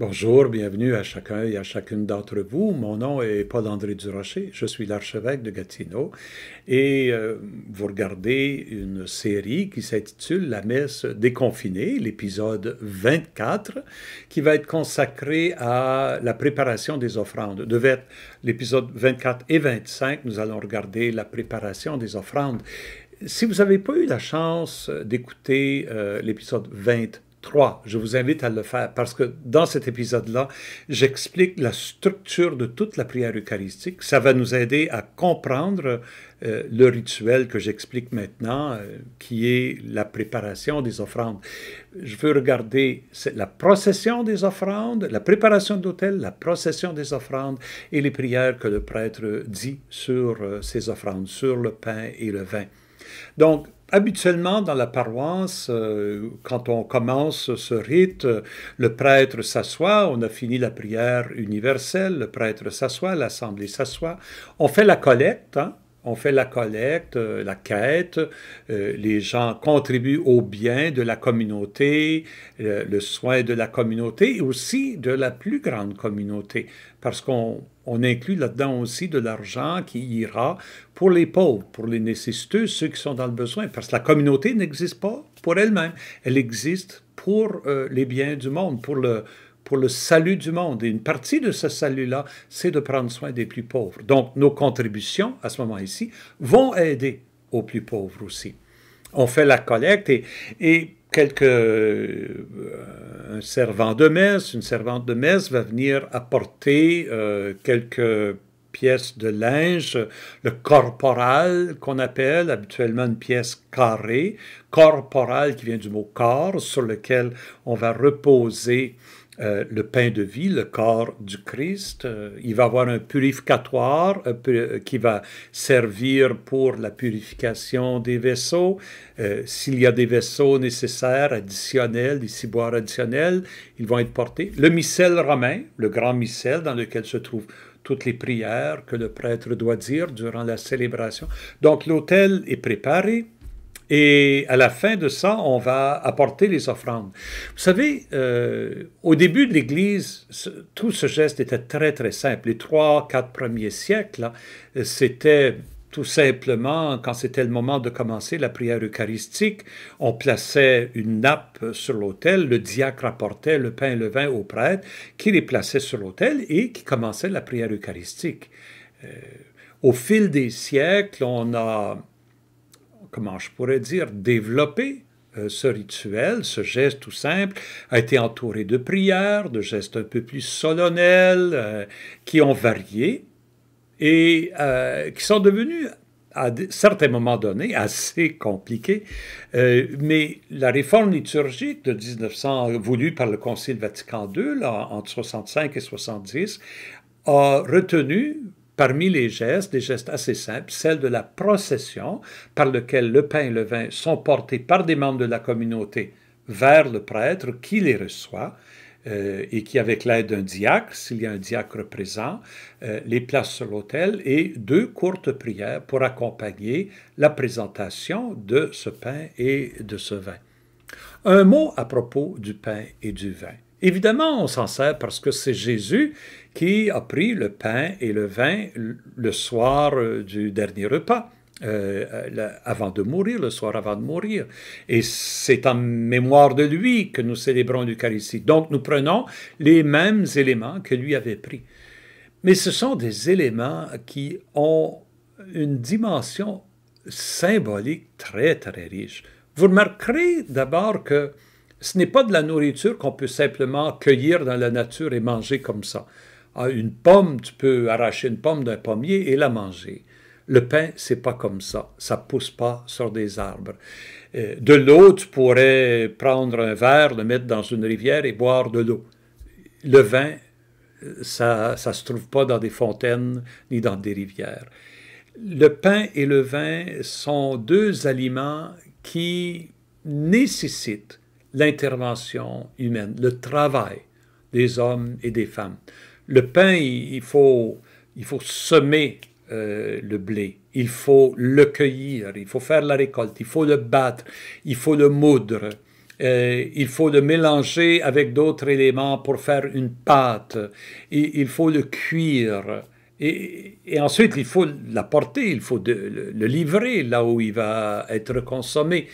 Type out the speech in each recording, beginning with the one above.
Bonjour, bienvenue à chacun et à chacune d'entre vous. Mon nom est Paul-André Durocher, je suis l'archevêque de Gatineau et vous regardez une série qui s'intitule La messe déconfinée, l'épisode 24, qui va être consacré à la préparation des offrandes. Devait être l'épisode 24 et 25, nous allons regarder la préparation des offrandes. Si vous n'avez pas eu la chance d'écouter l'épisode 23, je vous invite à le faire parce que dans cet épisode-là, j'explique la structure de toute la prière eucharistique. Ça va nous aider à comprendre le rituel que j'explique maintenant, qui est la préparation des offrandes. Je veux regarder la procession des offrandes, la préparation de l'autel, la procession des offrandes et les prières que le prêtre dit sur ces offrandes, sur le pain et le vin. Donc, habituellement, dans la paroisse, quand on commence ce rite, le prêtre s'assoit, on a fini la prière universelle, le prêtre s'assoit, l'assemblée s'assoit, on fait la collecte, hein? On fait la collecte, la quête, les gens contribuent au bien de la communauté, le soin de la communauté et aussi de la plus grande communauté, parce qu'on inclut là-dedans aussi de l'argent qui ira pour les pauvres, pour les nécessiteux, ceux qui sont dans le besoin, parce que la communauté n'existe pas pour elle-même, elle existe pour les biens du monde, pour le salut du monde. Et une partie de ce salut-là, c'est de prendre soin des plus pauvres. Donc, nos contributions, à ce moment-ci, vont aider aux plus pauvres aussi. On fait la collecte et un servant de messe, une servante de messe va venir apporter quelques pièces de linge, le corporal qu'on appelle habituellement une pièce carrée, corporal qui vient du mot corps, sur lequel on va reposer le pain de vie, le corps du Christ. Il va y avoir un purificatoire qui va servir pour la purification des vaisseaux. S'il y a des vaisseaux nécessaires, additionnels, des ciboires additionnels, ils vont être portés. Le missel romain, le grand missel dans lequel se trouvent toutes les prières que le prêtre doit dire durant la célébration. Donc l'autel est préparé. Et à la fin de ça, on va apporter les offrandes. Vous savez, au début de l'Église, tout ce geste était très, très simple. Les 3-4 premiers siècles, c'était tout simplement, quand c'était le moment de commencer la prière eucharistique, on plaçait une nappe sur l'autel, le diacre apportait le pain et le vin au prêtre, qui les plaçait sur l'autel et qui commençait la prière eucharistique. Au fil des siècles, on a, comment je pourrais dire, développé ce rituel, ce geste tout simple, a été entouré de prières, de gestes un peu plus solennels, qui ont varié et qui sont devenus, à certains moments donnés, assez compliqués. Mais la réforme liturgique de 1900, voulue par le Concile Vatican II, là, entre 65 et 70, a retenu parmi les gestes, des gestes assez simples, celle de la procession par laquelle le pain et le vin sont portés par des membres de la communauté vers le prêtre qui les reçoit et qui, avec l'aide d'un diacre, s'il y a un diacre présent, les place sur l'autel et 2 courtes prières pour accompagner la présentation de ce pain et de ce vin. Un mot à propos du pain et du vin. Évidemment, on s'en sert parce que c'est Jésus qui a pris le pain et le vin le soir du dernier repas, avant de mourir, le soir avant de mourir. Et c'est en mémoire de lui que nous célébrons l'Eucharistie. Donc, nous prenons les mêmes éléments que lui avait pris. Mais ce sont des éléments qui ont une dimension symbolique très, très riche. Vous remarquerez d'abord que ce n'est pas de la nourriture qu'on peut simplement cueillir dans la nature et manger comme ça. Une pomme, tu peux arracher une pomme d'un pommier et la manger. Le pain, c'est pas comme ça. Ça pousse pas sur des arbres. De l'eau, tu pourrais prendre un verre, le mettre dans une rivière et boire de l'eau. Le vin, ça se trouve pas dans des fontaines ni dans des rivières. Le pain et le vin sont 2 aliments qui nécessitent l'intervention humaine, le travail des hommes et des femmes. Le pain, il faut semer le blé, il faut le cueillir, il faut faire la récolte, il faut le battre, il faut le moudre. Il faut le mélanger avec d'autres éléments pour faire une pâte. Il faut le cuire. Et ensuite, il faut l'apporter, il faut le livrer là où il va être consommé.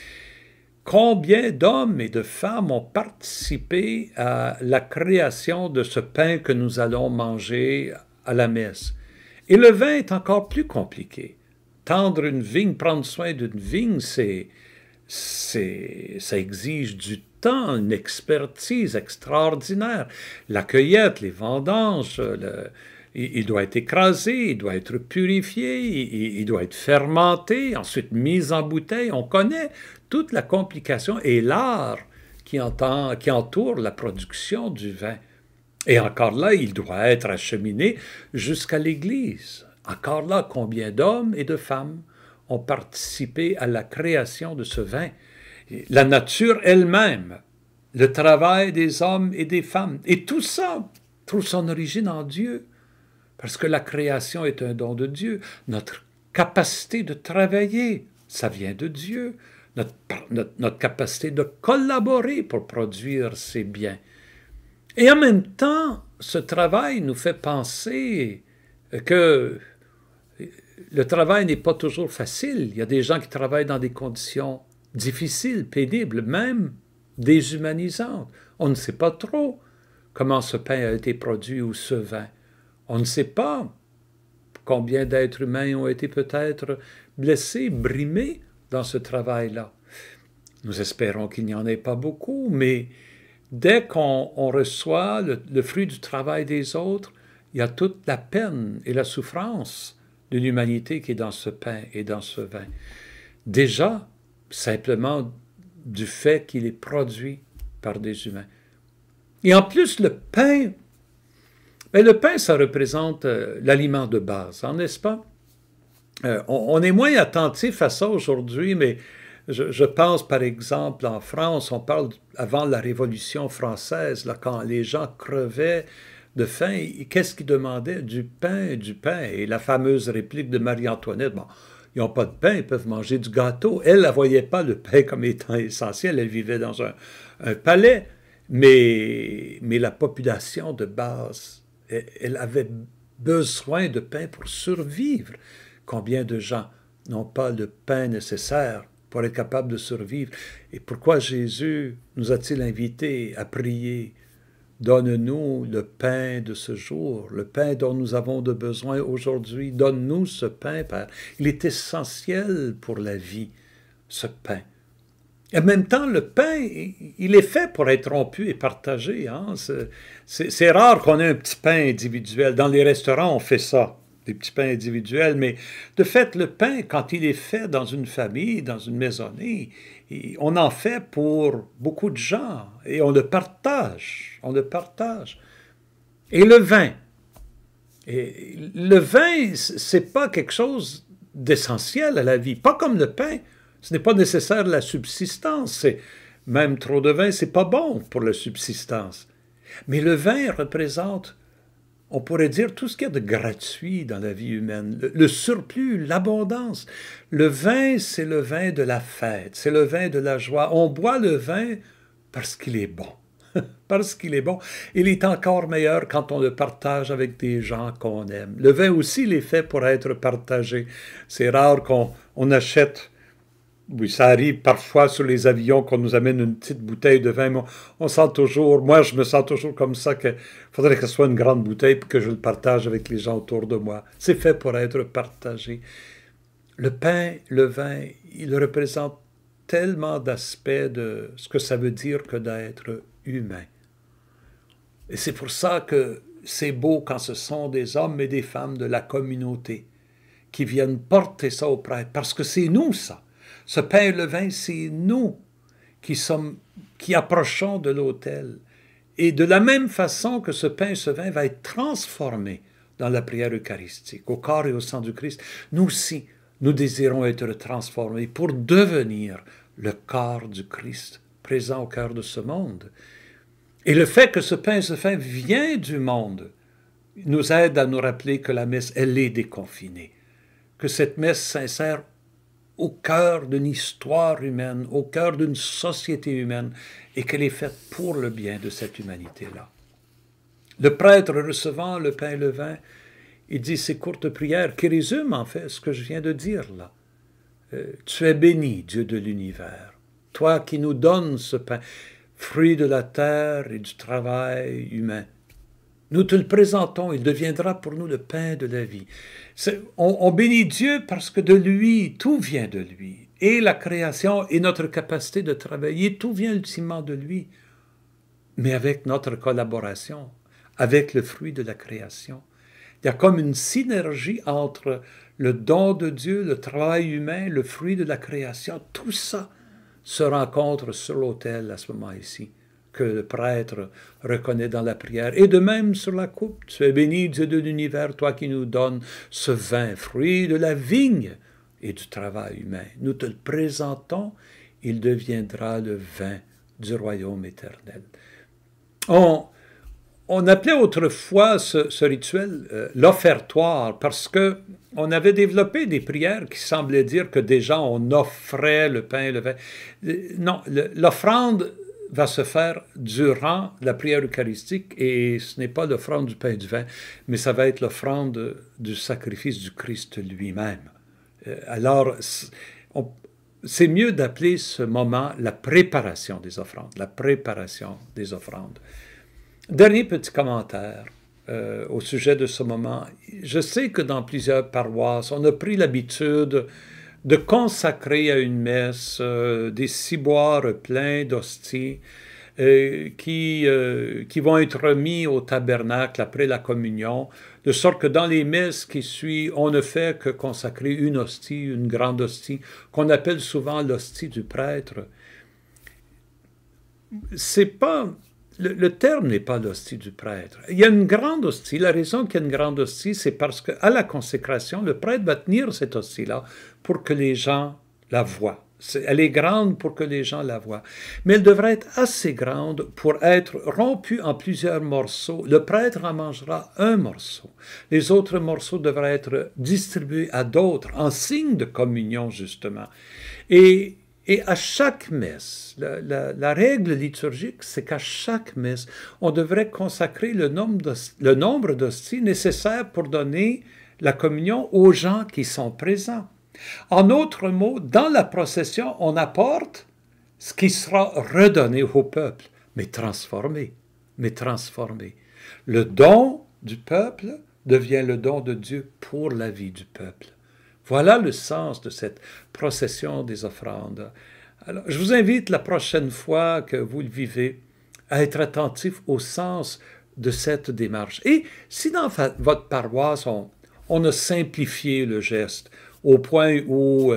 Combien d'hommes et de femmes ont participé à la création de ce pain que nous allons manger à la messe? Et le vin est encore plus compliqué. Tendre une vigne, prendre soin d'une vigne, ça exige du temps, une expertise extraordinaire. La cueillette, les vendanges, il doit être écrasé, il doit être purifié, il doit être fermenté, ensuite mis en bouteille. On connaît toute la complication et l'art qui entoure la production du vin. Et encore là, il doit être acheminé jusqu'à l'Église. Encore là, combien d'hommes et de femmes ont participé à la création de ce vin? La nature elle-même, le travail des hommes et des femmes, et tout ça trouve son origine en Dieu, parce que la création est un don de Dieu. Notre capacité de travailler, ça vient de Dieu. Notre capacité de collaborer pour produire ces biens. Et en même temps, ce travail nous fait penser que le travail n'est pas toujours facile. Il y a des gens qui travaillent dans des conditions difficiles, pénibles, même déshumanisantes. On ne sait pas trop comment ce pain a été produit ou ce vin. On ne sait pas combien d'êtres humains ont été peut-être blessés, brimés dans ce travail-là. Nous espérons qu'il n'y en ait pas beaucoup, mais dès qu'on reçoit le fruit du travail des autres, il y a toute la peine et la souffrance de l'humanité qui est dans ce pain et dans ce vin. Déjà, simplement du fait qu'il est produit par des humains. Et en plus, le pain, ça représente l'aliment de base, n'est-ce pas? On est moins attentif à ça aujourd'hui, mais je pense, par exemple, en France, on parle avant la Révolution française, là, quand les gens crevaient de faim, qu'est-ce qu'ils demandaient? Du pain, du pain. Et la fameuse réplique de Marie-Antoinette, bon, ils n'ont pas de pain, ils peuvent manger du gâteau. Elle ne voyait pas le pain comme étant essentiel, elle vivait dans un palais, mais la population de base, elle avait besoin de pain pour survivre. Combien de gens n'ont pas le pain nécessaire pour être capable de survivre? Et pourquoi Jésus nous a-t-il invités à prier? Donne-nous le pain de ce jour, le pain dont nous avons de besoin aujourd'hui. Donne-nous ce pain, Père. Il est essentiel pour la vie, ce pain. Et en même temps, le pain, il est fait pour être rompu et partagé. Hein? C'est rare qu'on ait un petit pain individuel. Dans les restaurants, on fait ça, des petits pains individuels. Mais de fait, le pain, quand il est fait dans une famille, dans une maisonnée, on en fait pour beaucoup de gens et on le partage. On le partage. Et le vin. C'est pas quelque chose d'essentiel à la vie. Pas comme le pain. Ce n'est pas nécessaire la subsistance. Même trop de vin, c'est pas bon pour la subsistance. Mais le vin représente, on pourrait dire, tout ce qu'il y a de gratuit dans la vie humaine, le surplus, l'abondance. Le vin, c'est le vin de la fête, c'est le vin de la joie. On boit le vin parce qu'il est bon. Parce qu'il est bon. Il est encore meilleur quand on le partage avec des gens qu'on aime. Le vin aussi, il est fait pour être partagé. C'est rare qu'on achète. Oui, ça arrive parfois sur les avions qu'on nous amène une petite bouteille de vin, mais on sent toujours, moi je me sens toujours comme ça, qu'il faudrait que ce soit une grande bouteille et que je le partage avec les gens autour de moi. C'est fait pour être partagé. Le pain, le vin, il représente tellement d'aspects de ce que ça veut dire que d'être humain. Et c'est pour ça que c'est beau quand ce sont des hommes et des femmes de la communauté qui viennent porter ça au prêtre, parce que c'est nous ça. Ce pain et le vin, c'est nous qui approchons de l'autel. Et de la même façon que ce pain et ce vin va être transformé dans la prière eucharistique, au corps et au sang du Christ, nous aussi, nous désirons être transformés pour devenir le corps du Christ présent au cœur de ce monde. Et le fait que ce pain et ce vin vient du monde nous aide à nous rappeler que la messe, elle est déconfinée, que cette messe s'insère au cœur d'une histoire humaine, au cœur d'une société humaine, et qu'elle est faite pour le bien de cette humanité-là. Le prêtre recevant le pain et le vin, il dit ces courtes prières qui résument en fait ce que je viens de dire là. Tu es béni, Dieu de l'univers, toi qui nous donnes ce pain, fruit de la terre et du travail humain. Nous te le présentons, il deviendra pour nous le pain de la vie. On bénit Dieu parce que de lui, tout vient de lui. Et la création et notre capacité de travailler, tout vient ultimement de lui. Mais avec notre collaboration, avec le fruit de la création. Il y a comme une synergie entre le don de Dieu, le travail humain, le fruit de la création. Tout ça se rencontre sur l'autel à ce moment ici, que le prêtre reconnaît dans la prière. Et de même sur la coupe, tu es béni, Dieu de l'univers, toi qui nous donnes ce vin, fruit de la vigne et du travail humain. Nous te le présentons, il deviendra le vin du royaume éternel. On appelait autrefois ce rituel l'offertoire parce qu'on avait développé des prières qui semblaient dire que déjà on offrait le pain et le vin. Non, l'offrande va se faire durant la prière eucharistique et ce n'est pas l'offrande du pain et du vin, mais ça va être l'offrande du sacrifice du Christ lui-même. Alors, c'est mieux d'appeler ce moment la préparation des offrandes, la préparation des offrandes. Dernier petit commentaire au sujet de ce moment. Je sais que dans plusieurs paroisses, on a pris l'habitude de consacrer à une messe des ciboires pleins d'hosties qui vont être remis au tabernacle après la communion, de sorte que dans les messes qui suivent, on ne fait que consacrer une hostie, une grande hostie, qu'on appelle souvent l'hostie du prêtre. C'est pas... Le terme n'est pas l'hostie du prêtre. Il y a une grande hostie. La raison qu'il y a une grande hostie, c'est parce qu'à la consécration, le prêtre va tenir cette hostie-là pour que les gens la voient. Elle est grande pour que les gens la voient. Mais elle devrait être assez grande pour être rompue en plusieurs morceaux. Le prêtre en mangera un morceau. Les autres morceaux devraient être distribués à d'autres, en signe de communion, justement. Et à chaque messe, la règle liturgique, c'est qu'à chaque messe, on devrait consacrer le nombre d'hosties nécessaires pour donner la communion aux gens qui sont présents. En d'autres mots, dans la procession, on apporte ce qui sera redonné au peuple, mais transformé, Le don du peuple devient le don de Dieu pour la vie du peuple. Voilà le sens de cette procession des offrandes. Alors, je vous invite la prochaine fois que vous le vivez à être attentif au sens de cette démarche. Et si dans votre paroisse, on a simplifié le geste au point où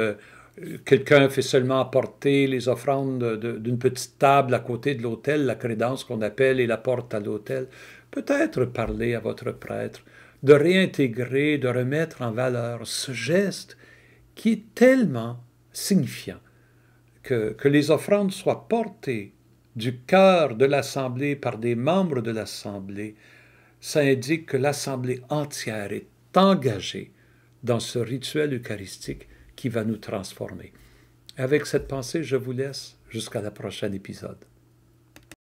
quelqu'un fait seulement apporter les offrandes d'une petite table à côté de l'autel, la crédence qu'on appelle, et la porte à l'autel, peut-être parler à votre prêtre de réintégrer, de remettre en valeur ce geste qui est tellement signifiant que les offrandes soient portées du cœur de l'Assemblée par des membres de l'Assemblée. Ça indique que l'Assemblée entière est engagée dans ce rituel eucharistique qui va nous transformer. Avec cette pensée, je vous laisse jusqu'à la prochaine épisode.